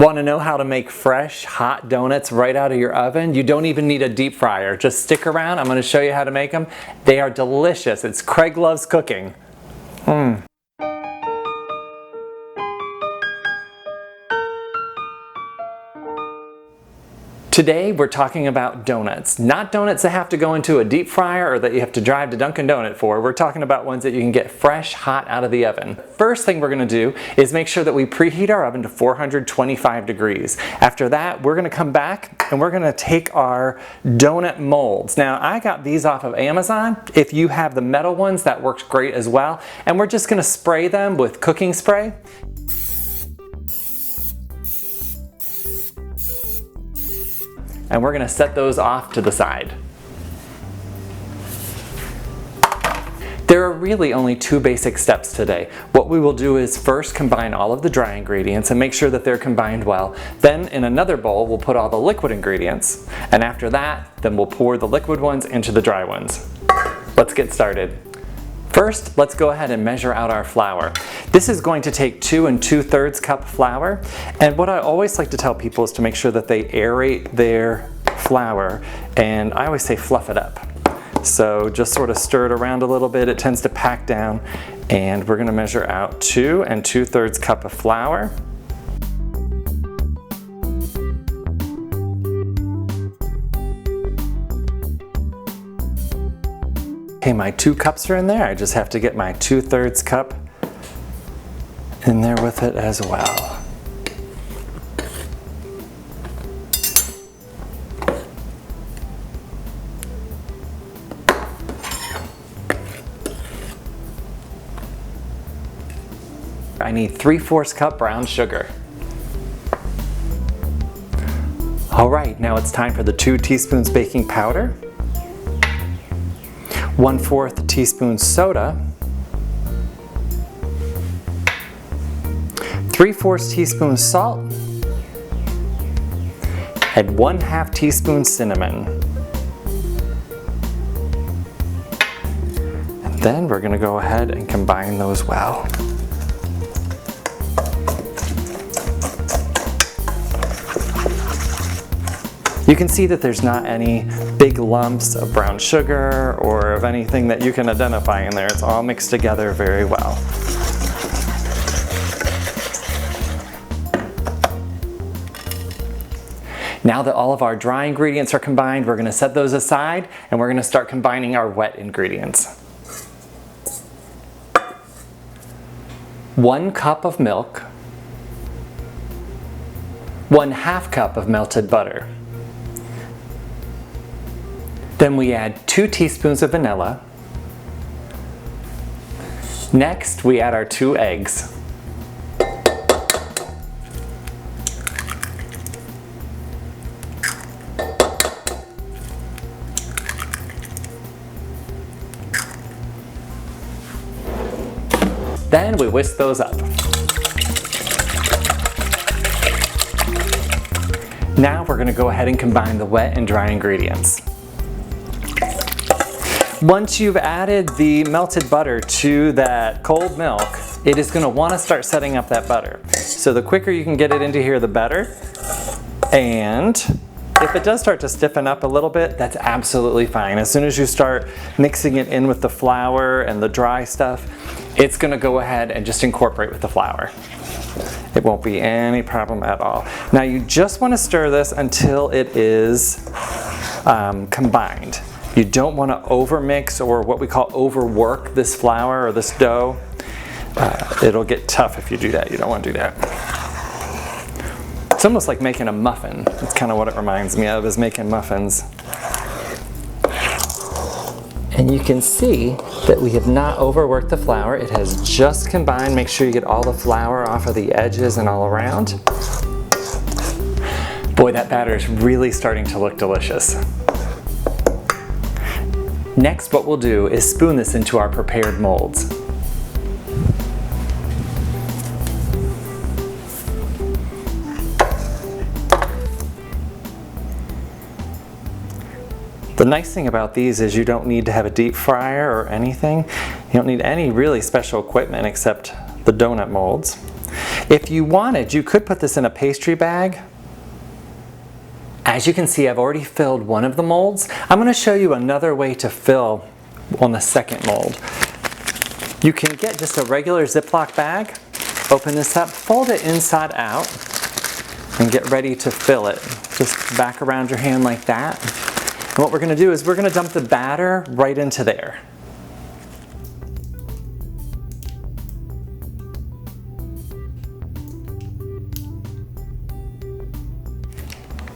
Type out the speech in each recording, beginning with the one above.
Want to know how to make fresh, hot donuts right out of your oven? You don't even need a deep fryer. Just stick around. I'm going to show you how to make them. They are delicious. It's Craig Loves Cooking. Today we're talking about donuts. Not donuts that have to go into a deep fryer or that you have to drive to Dunkin' Donut for. We're talking about ones that you can get fresh, hot out of the oven. First thing we're going to do is make sure that we preheat our oven to 425 degrees. After that, we're going to come back and we're going to take our donut molds. Now, I got these off of Amazon. If you have the metal ones, that works great as well. And we're just going to spray them with cooking spray. And we're going to set those off to the side. There are really only two basic steps today. What we will do is first combine all of the dry ingredients and make sure that they're combined well. Then in another bowl we'll put all the liquid ingredients, and after that then we'll pour the liquid ones into the dry ones. Let's get started. First, let's go ahead and measure out our flour. This is going to take 2 2/3 cup flour, and what I always like to tell people is to make sure that they aerate their flour, and I always say fluff it up. So just sort of stir it around a little bit. It tends to pack down, and we're going to measure out 2 2/3 cup of flour. Okay, my 2 cups are in there. I just have to get my 2/3 cup in there with it as well. I need 3/4 cup brown sugar. All right, now it's time for the 2 teaspoons baking powder. 1/4 teaspoon soda, 3/4 teaspoon salt, and 1/2 teaspoon cinnamon. And then we're going to go ahead and combine those well. You can see that there's not any big lumps of brown sugar or of anything that you can identify in there. It's all mixed together very well. Now that all of our dry ingredients are combined, we're going to set those aside and we're going to start combining our wet ingredients. 1 cup of milk, 1/2 cup of melted butter. Then we add 2 teaspoons of vanilla. Next, we add our 2 eggs. Then we whisk those up. Now we're going to go ahead and combine the wet and dry ingredients. Once you've added the melted butter to that cold milk, it is going to want to start setting up that butter. So the quicker you can get it into here, the better. And if it does start to stiffen up a little bit, that's absolutely fine. As soon as you start mixing it in with the flour and the dry stuff, it's going to go ahead and just incorporate with the flour. It won't be any problem at all. Now you just want to stir this until it is combined. You don't want to overmix or what we call overwork this flour or this dough. It'll get tough if you do that. You don't want to do that. It's almost like making a muffin. That's kind of what it reminds me of, is making muffins. And you can see that we have not overworked the flour. It has just combined. Make sure you get all the flour off of the edges and all around. Boy, that batter is really starting to look delicious. Next, what we'll do is spoon this into our prepared molds. The nice thing about these is you don't need to have a deep fryer or anything. You don't need any really special equipment except the donut molds. If you wanted, you could put this in a pastry bag. As you can see, I've already filled one of the molds. I'm going to show you another way to fill on the second mold. You can get just a regular Ziploc bag, open this up, fold it inside out, and get ready to fill it. Just back around your hand like that. And what we're going to do is we're going to dump the batter right into there.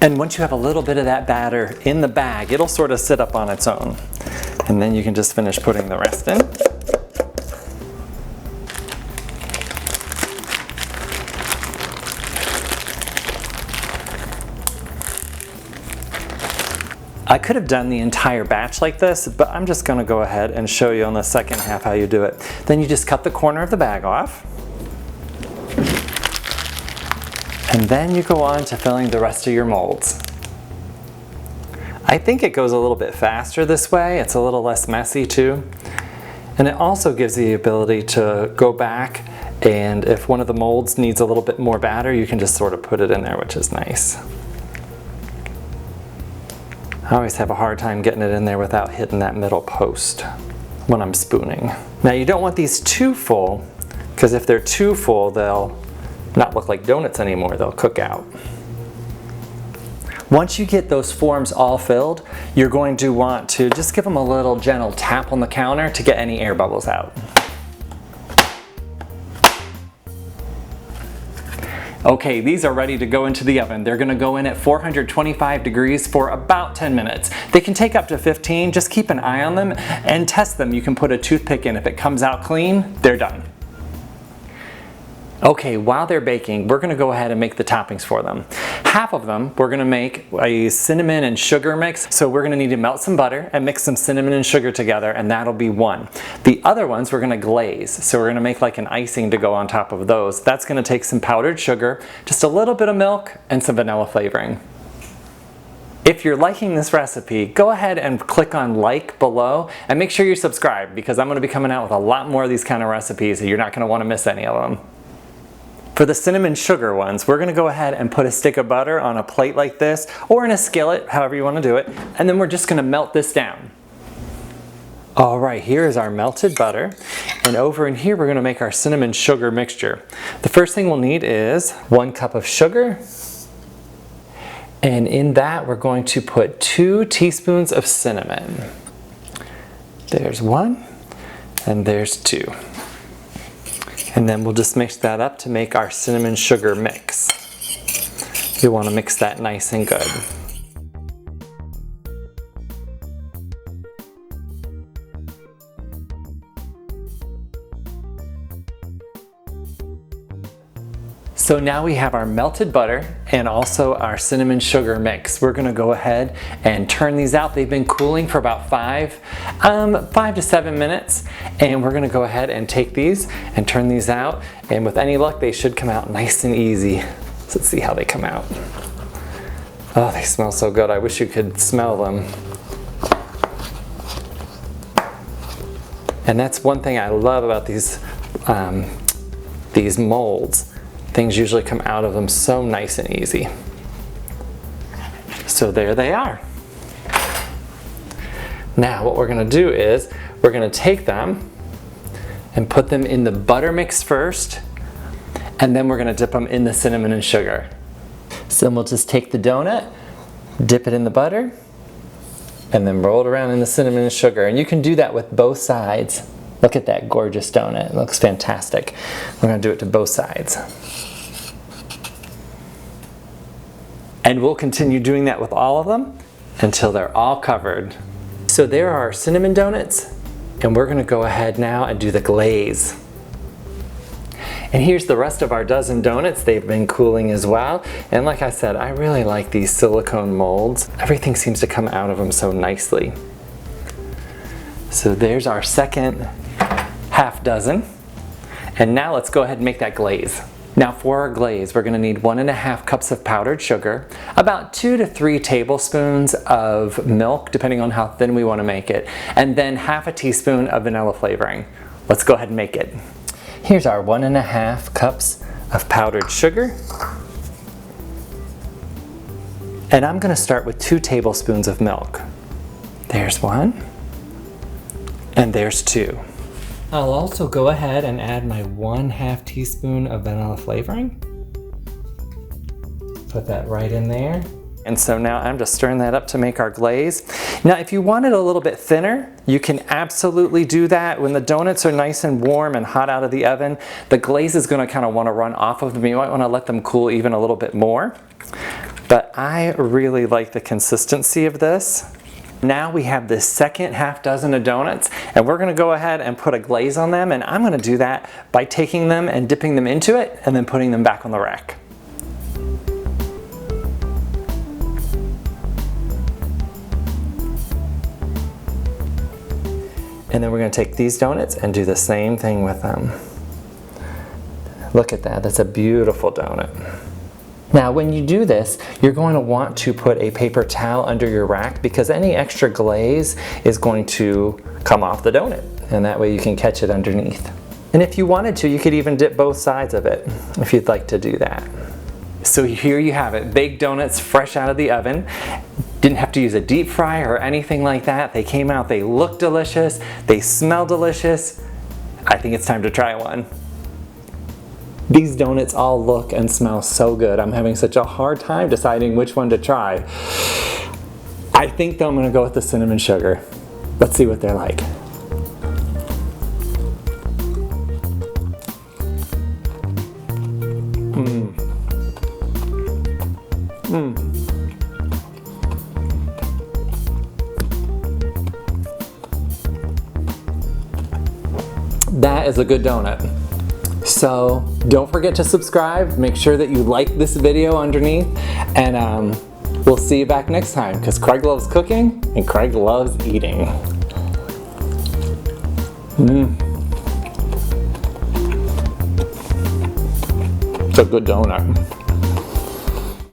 And once you have a little bit of that batter in the bag, it'll sort of sit up on its own. And then you can just finish putting the rest in. I could have done the entire batch like this, but I'm just going to go ahead and show you on the second half how you do it. Then you just cut the corner of the bag off. And then you go on to filling the rest of your molds. I think it goes a little bit faster this way. It's a little less messy too. And it also gives the ability to go back, and if one of the molds needs a little bit more batter, you can just sort of put it in there, which is nice. I always have a hard time getting it in there without hitting that middle post when I'm spooning. Now you don't want these too full, because if they're too full, they'll not look like donuts anymore, they'll cook out. Once you get those forms all filled, you're going to want to just give them a little gentle tap on the counter to get any air bubbles out. Okay, these are ready to go into the oven. They're gonna go in at 425 degrees for about 10 minutes. They can take up to 15, just keep an eye on them and test them. You can put a toothpick in. If it comes out clean, they're done. Okay, while they're baking, we're gonna go ahead and make the toppings for them. Half of them, we're gonna make a cinnamon and sugar mix. So we're gonna need to melt some butter and mix some cinnamon and sugar together, and that'll be one. The other ones we're gonna glaze. So we're gonna make like an icing to go on top of those. That's gonna take some powdered sugar, just a little bit of milk, and some vanilla flavoring. If you're liking this recipe, go ahead and click on like below and make sure you're subscribed, because I'm gonna be coming out with a lot more of these kind of recipes and you're not gonna wanna miss any of them. For the cinnamon sugar ones, we're gonna go ahead and put a stick of butter on a plate like this, or in a skillet, however you wanna do it, and then we're just gonna melt this down. All right, here is our melted butter, and over in here we're gonna make our cinnamon sugar mixture. The first thing we'll need is 1 cup of sugar, and in that we're going to put 2 teaspoons of cinnamon. There's 1, and there's 2. And then we'll just mix that up to make our cinnamon sugar mix. You want to mix that nice and good. So now we have our melted butter and also our cinnamon sugar mix. We're gonna go ahead and turn these out. They've been cooling for about 5 to 7 minutes. And we're gonna go ahead and take these and turn these out. And with any luck, they should come out nice and easy. So let's see how they come out. Oh, they smell so good. I wish you could smell them. And that's one thing I love about these molds. Things usually come out of them so nice and easy. So there they are. Now what we're gonna do is we're gonna take them and put them in the butter mix first, and then we're gonna dip them in the cinnamon and sugar. So we'll just take the donut, dip it in the butter, and then roll it around in the cinnamon and sugar. And you can do that with both sides. Look at that gorgeous donut. It looks fantastic. We're gonna do it to both sides. And we'll continue doing that with all of them until they're all covered. So there are our cinnamon donuts, and we're gonna go ahead now and do the glaze. And here's the rest of our dozen donuts. They've been cooling as well. And like I said, I really like these silicone molds. Everything seems to come out of them so nicely. So there's our second half dozen. And now let's go ahead and make that glaze. Now for our glaze, we're gonna need 1.5 cups of powdered sugar, about 2 to 3 tablespoons of milk, depending on how thin we wanna make it, and then half a teaspoon of vanilla flavoring. Let's go ahead and make it. Here's our 1.5 cups of powdered sugar. And I'm gonna start with 2 tablespoons of milk. There's 1, and there's 2. I'll also go ahead and add my 1/2 teaspoon of vanilla flavoring. Put that right in there. And so now I'm just stirring that up to make our glaze. Now if you want it a little bit thinner, you can absolutely do that. When the donuts are nice and warm and hot out of the oven, the glaze is gonna kind of want to run off of them. You might want to let them cool even a little bit more. But I really like the consistency of this. Now we have the second half dozen of donuts, and we're gonna go ahead and put a glaze on them, and I'm gonna do that by taking them and dipping them into it and then putting them back on the rack. And then we're gonna take these donuts and do the same thing with them. Look at that, that's a beautiful donut. Now when you do this, you're going to want to put a paper towel under your rack because any extra glaze is going to come off the donut, and that way you can catch it underneath. And if you wanted to, you could even dip both sides of it if you'd like to do that. So here you have it, baked donuts fresh out of the oven. Didn't have to use a deep fry or anything like that. They came out, they look delicious, they smell delicious. I think it's time to try one. These donuts all look and smell so good. I'm having such a hard time deciding which one to try. I think though I'm gonna go with the cinnamon sugar. Let's see what they're like. That is a good donut. So don't forget to subscribe, make sure that you like this video underneath, and we'll see you back next time because Craig loves cooking and Craig loves eating. It's a good donut.